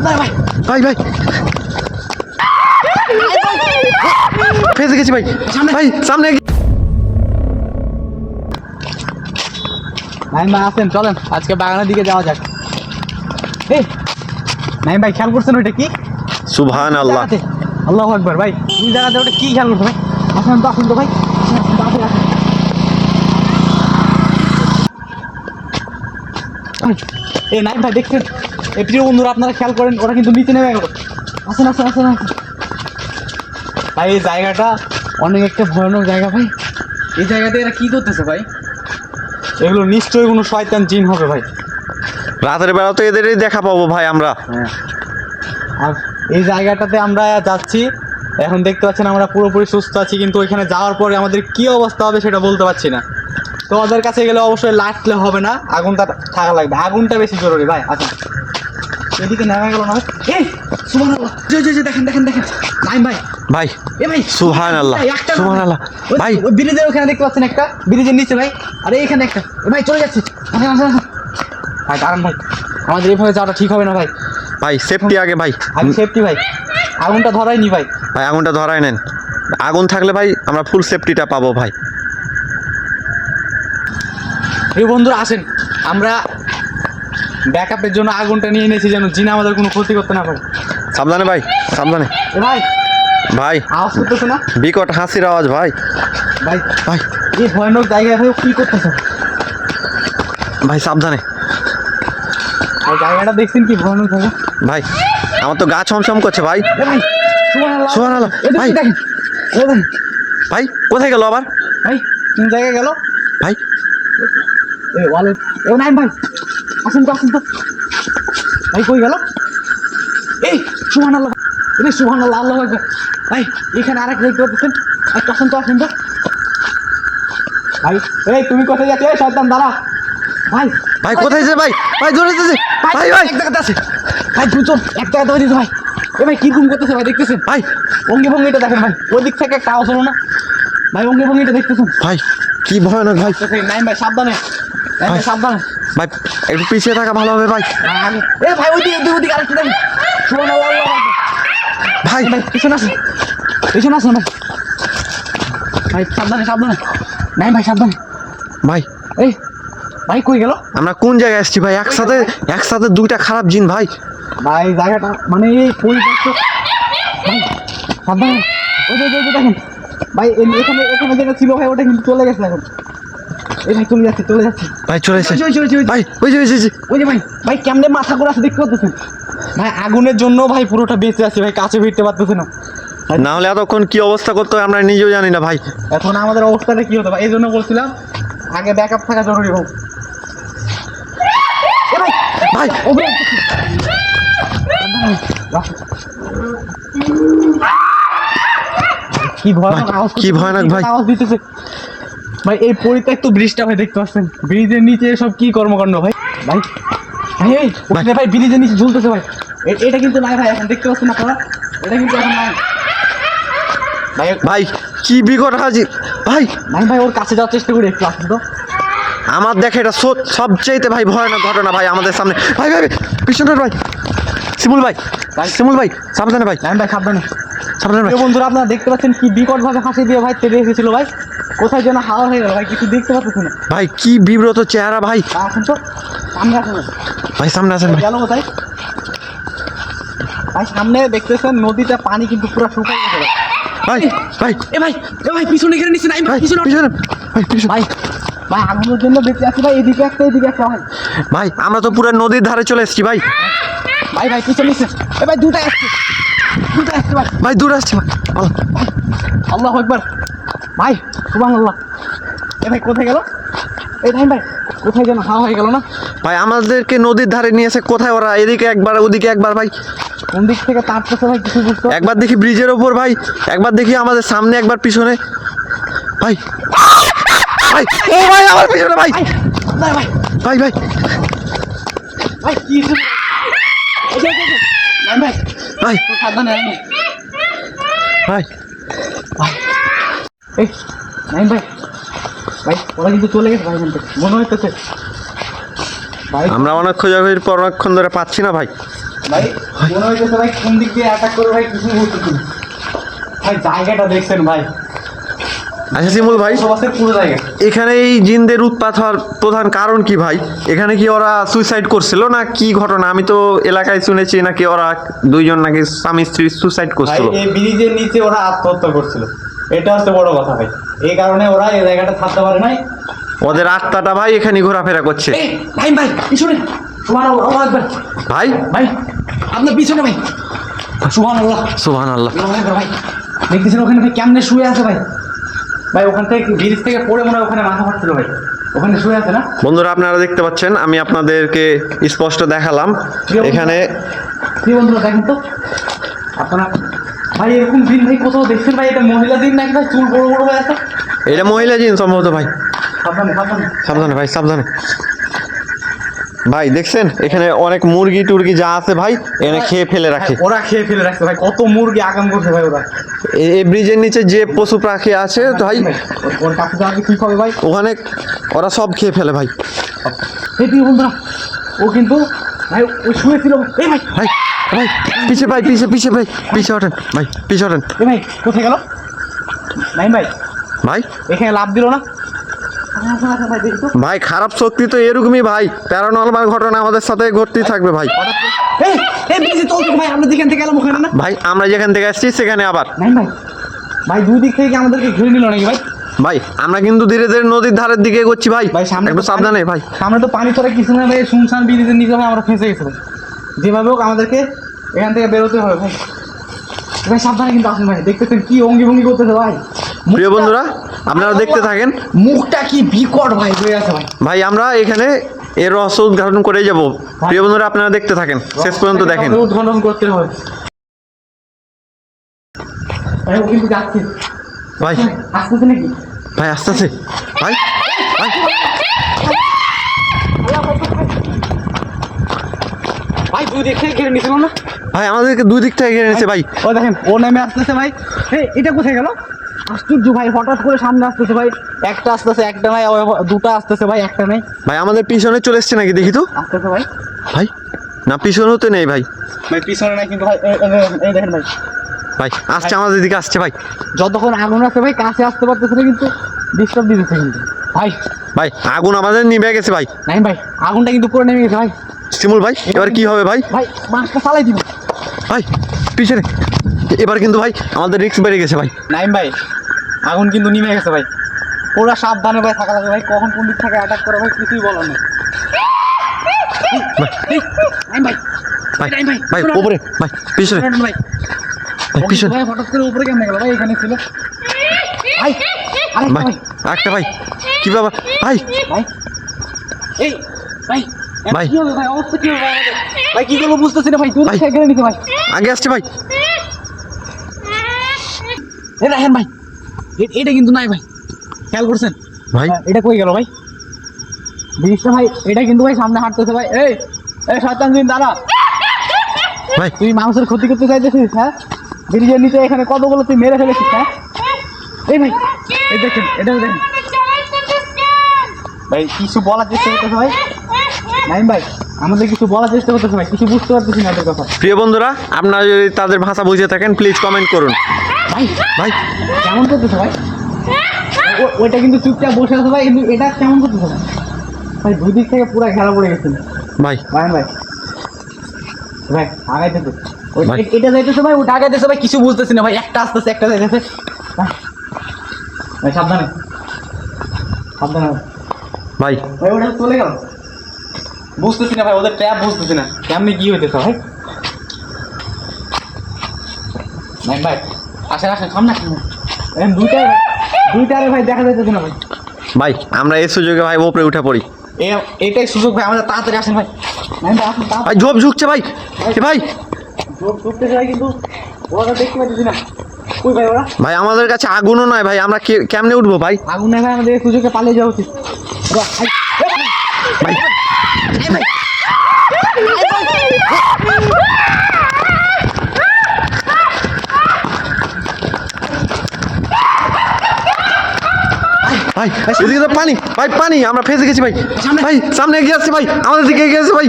ভাই ভাই ফেসে গেছি ভাই। ভাই সামনে নাইম ভাই আসেন, চলেন আজকে বাগানের দিকে যাওয়া যাক। নাইম ভাই খেয়াল করছেন ওইটা কি? সুবহানাল্লাহ। আল্লাহু আকবার। ভাই এই জায়গাতে ওটা কি খেয়াল করছেন ভাই? আসেন তো, আসেন তো ভাই, এই নাইম ভাই দেখছেন, এই প্রিয় বন্ধুরা আপনারা খেয়াল করেন, ওরা কিন্তু নিচে নেমে গেল। আসেন আসেন আসেন আসেন ভাই, এই জায়গাটা অনেক একটা ভয়ানক জায়গা ভাই। এই জায়গাতে এরা কি করতেছে ভাই? এগুলো নিশ্চয়ই কোনো শয়তান জিন হবে ভাই। রাতের বেলা তো এদেরই দেখা পাবো ভাই আমরা। হ্যাঁ, আর এই জায়গাটাতে আমরা যাচ্ছি, এখন দেখতে পাচ্ছেন আমরা পুরোপুরি সুস্থ আছি, কিন্তু ওইখানে যাওয়ার পরে আমাদের কি অবস্থা হবে সেটা বলতে পারছি না। তো ওদের কাছে গেলে অবশ্যই লাইটলে হবে না, আগুনটা থাকা লাগবে, আগুনটা বেশি জরুরি ভাই। আচ্ছা এদিকে নেমে গেল না ভাই। এই সুবহানাল্লাহ, দেখেন দেখেন দেখেন নাইম ভাই। ভাই এ ভাই সুবহানাল্লাহ সুবহানাল্লাহ। ভাই ওই ব্রিজের ওখানে দেখতে পাচ্ছেন একটা, ব্রিজের নিচে ভাই, আরে এখানে একটা। এ ভাই চলে যাচ্ছে, আসেন আসেন আসেন ভাই, দাঁড়ান ভাই, আমাদের এইভাবে যাওয়াটা ঠিক হবে না ভাই। ভাই সেফটি আগে ভাই। আমি সেফটি ভাই, আগুনটা ধরাইনি ভাই। ভাই আগুনটা ধরায় নেন, আগুন থাকলে ভাই আমরা ফুল সেফটিটা পাবো ভাই। এই বন্ধুরা আসেন, আমরা ব্যাকআপের জন্য আগুনটা নিয়ে এনেছি, যেন জিন আমাদের কোনো ক্ষতি করতে না পারে। সাবধানে ভাই সাবধানে। এ ভাই ভাই আওয়াজ করতেছে না? বিকট হাসির আওয়াজ ভাই। ভাই ভাই এই ভয়ানক জায়গায় ভাই কি করতেছে? ভাই সাবধানে। ভাই জায়গাটা দেখছেন কি ভয়ানক জায়গা? ভাই আমার তো গা ছমছম করছে ভাই। এ ভাই সুবহানাল্লাহ সুবহানাল্লাহ। ভাই দেখেন, এ ভাই ভাই কোথায় গেল আবার? ভাই কোন জায়গায় গেল ভাই এ ওয়ালেট? এ নাইম ভাই আসেন তো, আসেন তো ভাই, কই গেল? এই সুবহানাল্লাহ, এই সুবহানাল্লাহ, আল্লাহু আকবার। ভাই এখানে আরেক দেখতে পাচ্ছেন, একটা আসেন তো, আসেন তো ভাই। এই তুমি কোথায় যাচ্ছ? এই শয়তান দাঁড়া ভাই। ভাই কোথায় যে ভাই? ভাই জোরে যেতে ভাই। ভাই এক জায়গাতে আছে ভাই, দুজন এক জায়গাতে হয়ে দিতে ভাই। এ ভাই কি ঘুম করতেছে ভাই, দেখতেছেন ভাই অঙ্গি ভঙ্গিটা দেখেন ভাই, ওই দিক থেকে একটা আওয়াজ হলো না ভাই, অঙ্গি ভঙ্গিটা দেখতেছেন ভাই কি ভয়ানক ভাই। নাইম ভাই সাবধানে, নাইম ভাই সাবধানে। ভাই একটু পিছিয়ে থাকা ভালো হবে ভাই। এ ভাই ওই দিকে আরেকটা দেখেন, সুবহানাল্লাহ, আল্লাহু আকবার। ভাই ভাই পিছনে আসেন, পিছনে আসেন ভাই, ভাই সাবধানে সাবধানে, নাইম ভাই সাবধানে। ভাই এই ভাই কই গেল? আমরা কোন জায়গায় আসছি ভাই? একসাথে দুইটা খারাপ জিন ভাই। ভাই জায়গাটা মানে এই পরিবেশ তো ভাই, সাবধানে। ওই যে দেখেন ভাই, এখানে এখানে যেটা ছিল ভাই ওটা কিন্তু চলে গেছে এখন। এই ভাই চলে যাচ্ছে ভাই চলে এসেছে ভাই। ওই যে ওই যে ভাই, ভাই কেমনে মাথা করে আছে দেখতে পাচ্ছেন ভাই? আগুনের জন্য ভাই পুরোটা বেঁচে আছে ভাই, কাছে ফিরতে পারতেছে না। না হলে এতক্ষণ কি অবস্থা করতে হয় আমরা নিজেও জানি না ভাই। এখন আমাদের অবস্থাটা কি হতো ভাই? এই জন্য বলছিলাম আগে ব্যাকআপ থাকা জরুরি হোক। ভাই কি ভয়ানক আওয়াজ, কি ভয়ানক ভাই আওয়াজ দিতেছে ভাই। এই পরিত্যক্ত ব্রিজটা ভাই দেখতে পাচ্ছেন, ব্রিজের নিচে সব কি কর্মকাণ্ড ভাই। ভাই ভাই ওখানে ভাই ব্রিজের নিচে ঝুলতেছে ভাই। এটা কিন্তু নাই ভাই, এখন দেখতে পাচ্ছেন আপনারা, এটা কিন্তু এখন নাই ভাই। ভাই কি বিকট হাজির ভাই। নাই ভাই ওর কাছে যাওয়ার চেষ্টা করি একটু, আসেন তো। আমার দেখে এটা সবচেয়ে ভাই ভয়ানক ঘটনা ভাই আমাদের সামনে। ভাই ভাই পিছনের ভাই শিমুল ভাই, শিমুল ভাই সাবধানে ভাই। নাই ভাই সাবধানে সাবধানে ভাই। বন্ধুরা আপনারা দেখতে পাচ্ছেন কি বিকট ভাবে হাসি দিয়ে ভাই তেড়ে এসেছিল ভাই, কোথায় যেন হাওয়া হয়ে গেল ভাই, কিছু দেখতে পাচ্ছেন না ভাই কি বিব্রত চেহারা ভাই। আসেন তো সামনে, আসেন ভাই সামনে আসেন ভাই। গেল কোথায় ভাই? সামনে দেখতেছেন নদীটা পানি কিন্তু পুরো শুকিয়ে গেছে ভাই। ভাই ভাই এ ভাই পিছনে ঘিরে নিচ্ছে, নাই ভাই পিছনে পিছনে ভাই পিছনে ভাই। ভাই আগুনের জন্য বেঁচে আছি ভাই, এদিকে একটা ভাই। ভাই আমরা তো পুরো নদীর ধারে চলে এসেছি ভাই। ভাই ভাই পিছনে নিচ্ছে, এ ভাই দুটা আসছে ভাই। ভাই দূর আসছে ভাই। আল্লাহু আকবার ভাই, সুবহানাল্লাহ। এ ভাই কোথায় গেল? এই ভাই ভাই কোথায় যেন হাওয়া হয়ে গেল না ভাই? আমাদেরকে নদীর ধারে নিয়ে এসে কোথায় ওরা? এদিকে একবার ওদিকে একবার ভাই। কোন দিক থেকে তাড়তেছে ভাই কিছু বুঝতে? একবার দেখি ব্রিজের ওপর ভাই, একবার দেখি আমাদের সামনে, একবার পিছনে ভাই। ভাই ও ভাই আমার পিছনে ভাই। ভাই ভাই ভাই ভাই ভাই কি ভাই ভাই সাবধানে ভাই ভাই। এই নাইম ভাই, ভাই ওরা কিন্তু চলে গেছে ভাই, মনে হইতেছে ভাই। আমরা অনেক খোঁজাখুঁজির পর অনেকক্ষণ ধরে পাচ্ছি না ভাই। ভাই মনে হইতেছে ভাই কোন দিক দিয়ে অ্যাটাক করে ভাই কিছু বুঝতেছি না। ভাই জায়গাটা দেখছেন ভাই, আচ্ছা শিমুল ভাই, বসবাসের পুরো জায়গা। এখানে এই জিনদের উৎপাত হওয়ার প্রধান কারণ কি ভাই? এখানে কি ওরা সুইসাইড করছিল না কি ঘটনা? আমি তো এলাকায় শুনেছি নাকি ওরা দুইজন নাকি স্বামী স্ত্রী সুইসাইড ভাই করছিল। এই ব্রিজের নিচে ওরা আত্মহত্যা করছিল, এটা হচ্ছে বড় কথা ভাই। এই কারণে ওরা এই জায়গাটা ছাড়তে পারে নাই। ওদের আত্মাটা ভাই এখানে ঘোরাফেরা করছে। এই ভাই ভাই পিছনে সুবহানাল্লাহ আকবার। ভাই ভাই আপনার পিছনে ভাই সুবহানাল্লাহ সুবহানাল্লাহ। আল্লাহু আকবার। ভাই দেখতেছেন ওখানে ভাই কেমনে শুয়ে আছে ভাই? ভাই ওখান থেকে ব্রিজ থেকে পড়ে মনে হয় ওখানে মাথা ফাটছিল ভাই, ওখানে শুয়ে আছে না? বন্ধুরা আপনারা দেখতে পাচ্ছেন, আমি আপনাদেরকে স্পষ্ট দেখালাম এখানে। কি বন্ধুরা দেখেন তো আপনারা, ভাই এরকম দিন ভাই কোথাও দেখছেন ভাই? এটা মহিলা দিন নাকি ভাই? চুল বড় বড় হয়ে আছে। এটা মহিলা জিন সম্ভবত ভাই। সাবধানে সাবধানে। সাবধানে ভাই সাবধানে। ভাই দেখছেন এখানে অনেক মুরগি টুরগি যা আছে ভাই এখানে খেয়ে ফেলে রাখে। ওরা খেয়ে ফেলে রাখছে ভাই, কত মুরগি আগাম করছে ভাই ওরা। এই ব্রিজের নিচে যে পশু পাখি আছে তো ভাই ওর কাছে যাওয়া কি হবে ভাই? ওখানে ওরা সব খেয়ে ফেলে ভাই। এই তুই বন্ধুরা ও কিন্তু ভাই ও শুয়েছিল। এই ভাই ভাই ভাই পিছে ভাই পিছে পিছে ভাই পিছে ওঠেন ভাই পিছে ওঠেন। এই ভাই কোথায় গেল? নাই ভাই ভাই এখানে লাভ দিল না? ভাই দেখি তো। ভাই খারাপ শক্তি তো এরকমই ভাই, প্যারানর্মাল ঘটনা আমাদের সাথে ঘটতেই থাকবে ভাই। এই এই ব্রিজে চলছে ভাই, আমরা যেখান থেকে গেলাম ওখানে না ভাই আমরা যেখান থেকে আসছি সেখানে আবার নাই ভাই। ভাই দুই দিক থেকে আমাদেরকে ঘিরে নিল নাকি ভাই? ভাই আমরা কিন্তু ধীরে ধীরে নদীর ধারের দিকে এগোচ্ছি ভাই। ভাই সামনে একটু তো সাবধানে ভাই। সামনে তো পানি ছাড়া কিছু না ভাই, শুনশান ব্রিজের নিচে ভাই আমরা ফেঁসে গেছি ভাই। যেভাবে হোক আমাদেরকে এখান থেকে বেরোতে হবে ভাই। ভাই সাবধানে কিন্তু আসেন ভাই, দেখতেছেন কি অঙ্গি ভঙ্গি করতেছে ভাই। প্রিয় বন্ধুরা আপনারা দেখতে থাকেন, মুখটা কি বিকট ভাই হয়ে আছে ভাই। ভাই আমরা এখানে এর রহস্য উদ্ঘাটন করে যাব। প্রিয় বন্ধুরা আপনারা দেখতে থাকেন, শেষ পর্যন্ত দেখেন। উদ্ঘাটন করতে হবে ভাই। ও কিন্তু যাচ্ছে ভাই আসতেছে নাকি? ভাই আস্তে আস্তে ভাই ভাই ভাই দুই দিক থেকে ঘিরে নিছিল না ভাই আমাদেরকে দুই দিক থেকে ঘিরে নিয়েছে ভাই। ও দেখেন ও নেমে আসতেছে ভাই। এই এটা কোথায় গেল? আশ্চর্য ভাই, হঠাৎ করে সামনে আসতেছে ভাই। একটা আসতেছে একটা নাই, দুটো আসতেছে ভাই একটা নাই। ভাই আমাদের পিছনে চলে এসছে নাকি দেখি তো। আসতেছে ভাই। ভাই না পিছনেও তো নেই ভাই। ভাই পিছনে নাই কিন্তু ভাই, এই দেখেন ভাই। ভাই আসছে আমাদের দিকে আসছে ভাই। যতক্ষণ আগুন আছে ভাই কাছে আসতে পারতেছে না, কিন্তু ডিস্টার্ব দিতেছে কিন্তু ভাই। ভাই আগুন আমাদের নিভে গেছে ভাই। নাই ভাই আগুনটা কিন্তু পুরো নেমে গেছে ভাই। শিমুল ভাই এবার কি হবে ভাই? ভাই মাছটা চালাই দিব ভাই পিছনে এবার কিন্তু ভাই আমাদের রিস্ক বেড়ে গেছে ভাই। নাইম ভাই। আগুন কিন্তু নিমে গেছে ভাই, পুরা সাবধানে ভাই থাকা লাগবে ভাই। কখন কোন দিক থেকে অ্যাটাক করে ভাই কিছুই বলার নেই। নাইম ভাই ভাই নাইম ভাই ভাই উপরে ভাই পিছনে ভাই ভাই পিছনে ভাই হঠাৎ করে উপরে কেমনে গেল ভাই? এখানে ছিল ভাই। আরেকটা ভাই ভাই। একটা ভাই কি বাবা ভাই ভাই এই ভাই ভাই। কি হবে ভাই? অবস্থা কি হবে ভাই আমাদের? ভাই কি করবো বুঝতেছি না ভাই। তুই ভাই। গেলে নিতে ভাই। আগে আসছে ভাই। এ দেখেন ভাই, এটা কিন্তু নাই ভাই, খেয়াল করছেন ভাই এটা কই গেল ভাই? ব্রিজটা ভাই এটা কিন্তু ভাই সামনে হাঁটতেছে ভাই। এই এই শয়তান জিন দাঁড়া। ভাই তুই মানুষের ক্ষতি করতে চাইতেছিস? হ্যাঁ ব্রিজের নিচে এখানে কতগুলো তুই মেরে ফেলেছিস। হ্যাঁ এই ভাই এই দেখেন, এটা দেখেন ভাই। কিছু বলার চেষ্টা করতেছে ভাই। নাইম ভাই আমাদের কিছু বলার চেষ্টা করতেছে ভাই, কিছু বুঝতে পারতেছি না ওদের কথা। প্রিয় বন্ধুরা আপনারা যদি তাদের ভাষা বুঝে থাকেন প্লিজ কমেন্ট করুন। ভাই ভাই কেমন করতেছে ভাই? ওইটা কিন্তু চুপচাপ বসে আছে ভাই, কিন্তু এটা কেমন করতেছে ভাই? ভাই দুই দিক থেকে পুরো ঘেরা পড়ে গেছে ভাই ভাই। ভাই ভাই আগাইতেছে ভাই। এটা যাইতেছে ভাই, ওটা আগাইতেছে ভাই। কিছু বুঝতেছি না ভাই, একটা আসতেছে একটা যাইতেছে ভাই। ভাই সাবধানে সাবধানে ভাই ভাই। ওটা চলে গেল, বুঝতেছি না ভাই ওদের ট্র্যাপ, বুঝতেছি না কেমনি কি হইতেছে ভাই। ভাই ভাই আসেন আসেন সামনে আসেন ভাই। দুইটারে ভাই দেখা যাইতেছে না ভাই। ভাই আমরা এই সুযোগে ভাই উপরে উঠে পড়ি। এটাই সুযোগ ভাই, আমাদের তাড়াতাড়ি আসেন ভাই। ভাই আসেন তাড়াতাড়ি। ভাই ঝোপ ঝুঁকছে ভাই। এ ভাই জোর ঢুকতেছে ভাই, কিন্তু ওরা দেখতে পাচ্ছি না। কই ভাই ওরা? ভাই আমাদের কাছে আগুনও নয় ভাই, আমরা কেমনে উঠবো ভাই? আগুন না ভাই, আমাদের এই সুযোগে পালিয়ে যাওয়া উচিত। ওরা ভাই ভাই এদিকে তো পানি ভাই, পানি আমরা ফেসে গেছি ভাই। ভাই সামনে এগিয়ে আসছে ভাই, আমাদের দিকে এগিয়ে আসছে ভাই।